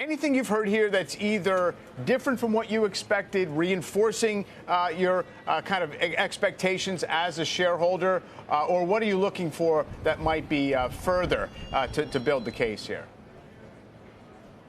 Anything you've heard here that's either different from what you expected, reinforcing your kind of expectations as a shareholder, or what are you looking for that might be further to build the case here?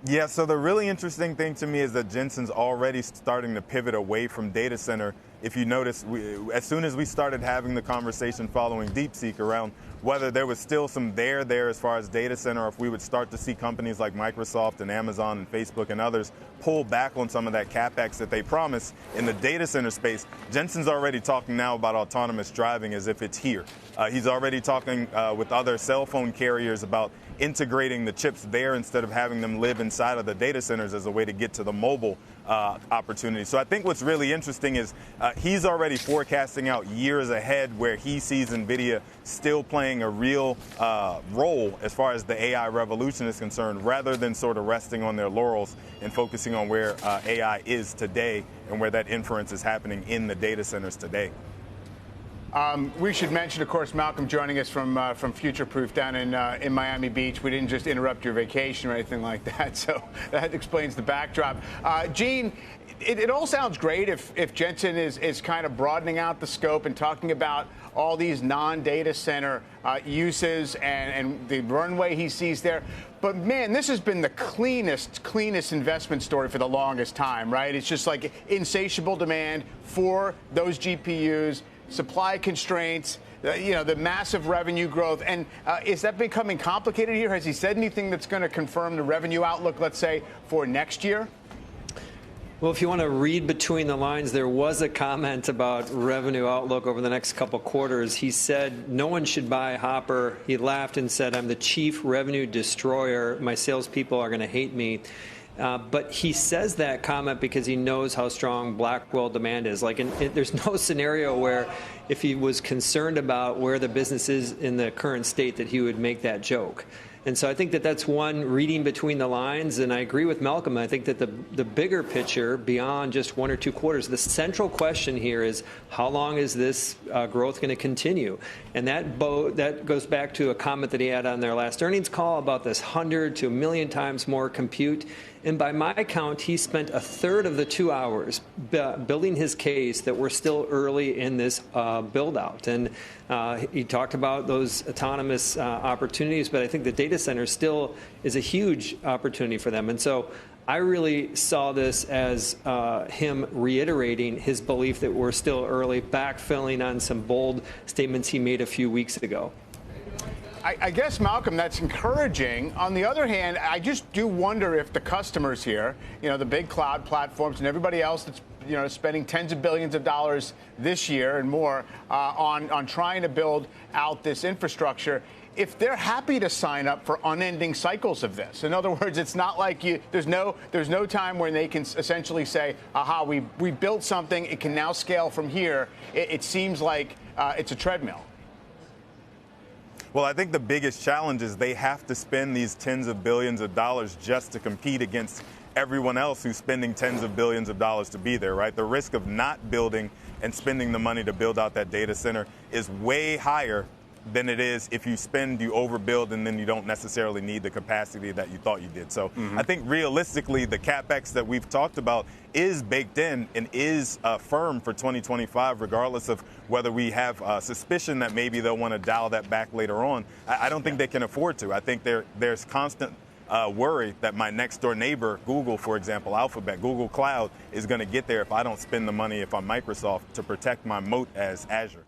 Yeah, so the really interesting thing to me is that Jensen's already starting to pivot away from data center. If you notice, as soon as we started having the conversation following DeepSeek around whether there was still some there as far as data center, or if we would start to see companies like Microsoft and Amazon and Facebook and others pull back on some of that CapEx that they promised in the data center space, Jensen's already talking now about autonomous driving as if it's here. He's already talking with other cell phone carriers about integrating the chips there instead of having them live inside of the data centers as a way to get to the mobile opportunity. So I think what's really interesting is he's already forecasting out years ahead where he sees Nvidia still playing a real role as far as the AI revolution is concerned, rather than sort of resting on their laurels and focusing on where AI is today and where that inference is happening in the data centers today. We should mention, of course, Malcolm joining us from Future Proof down in Miami Beach. We didn't just interrupt your vacation or anything like that, so that explains the backdrop. Gene, it all sounds great if Jensen is kind of broadening out the scope and talking about all these non-data center uses and the runway he sees there. But, man, this has been the cleanest investment story for the longest time, right? It's just like insatiable demand for those GPUs, supply constraints, the massive revenue growth. And is that becoming complicated here? Has he said anything that's going to confirm the revenue outlook, let's say, for next year? Well, if you want to read between the lines, there was a comment about revenue outlook over the next couple quarters. He said no one should buy Hopper. He laughed and said, "I'm the chief revenue destroyer. My salespeople are going to hate me." But he says that comment because he knows how strong Blackwell demand is. There's no scenario where, if he was concerned about where the business is in the current state, that he would make that joke. And so I think that that's one reading between the lines, and I agree with Malcolm. I think that the bigger picture, beyond just 1 or 2 quarters, the central question here is how long is this growth going to continue? And that goes back to a comment that he had on their last earnings call about this 100 to 1 million times more compute. And by my count, he spent a third of the 2 hours building his case that we're still early in this build-out. And he talked about those autonomous opportunities, but I think the data center still is a huge opportunity for them. And so I really saw this as him reiterating his belief that we're still early, backfilling on some bold statements he made a few weeks ago. I guess, Malcolm, that's encouraging. On the other hand, I just do wonder if the customers here, the big cloud platforms and everybody else that's spending tens of billions of dollars this year and more on trying to build out this infrastructure, if they're happy to sign up for unending cycles of this. In other words, it's not like there's no time when they can essentially say, aha, we built something, it can now scale from here. It seems like it's a treadmill. Well, I think the biggest challenge is they have to spend these tens of billions of dollars just to compete against everyone else who's spending tens of billions of dollars to be there, right? The risk of not building and spending the money to build out that data center is way higher than it is if you overbuild, and then you don't necessarily need the capacity that you thought you did. So I think realistically, the CapEx that we've talked about is baked in and is firm for 2025, regardless of whether we have suspicion that maybe they'll want to dial that back later on. I don't think they can afford to. I think there's constant worry that my next door neighbor, Google, for example, Alphabet, Google Cloud, is going to get there if I don't spend the money, if I'm Microsoft, to protect my moat as Azure.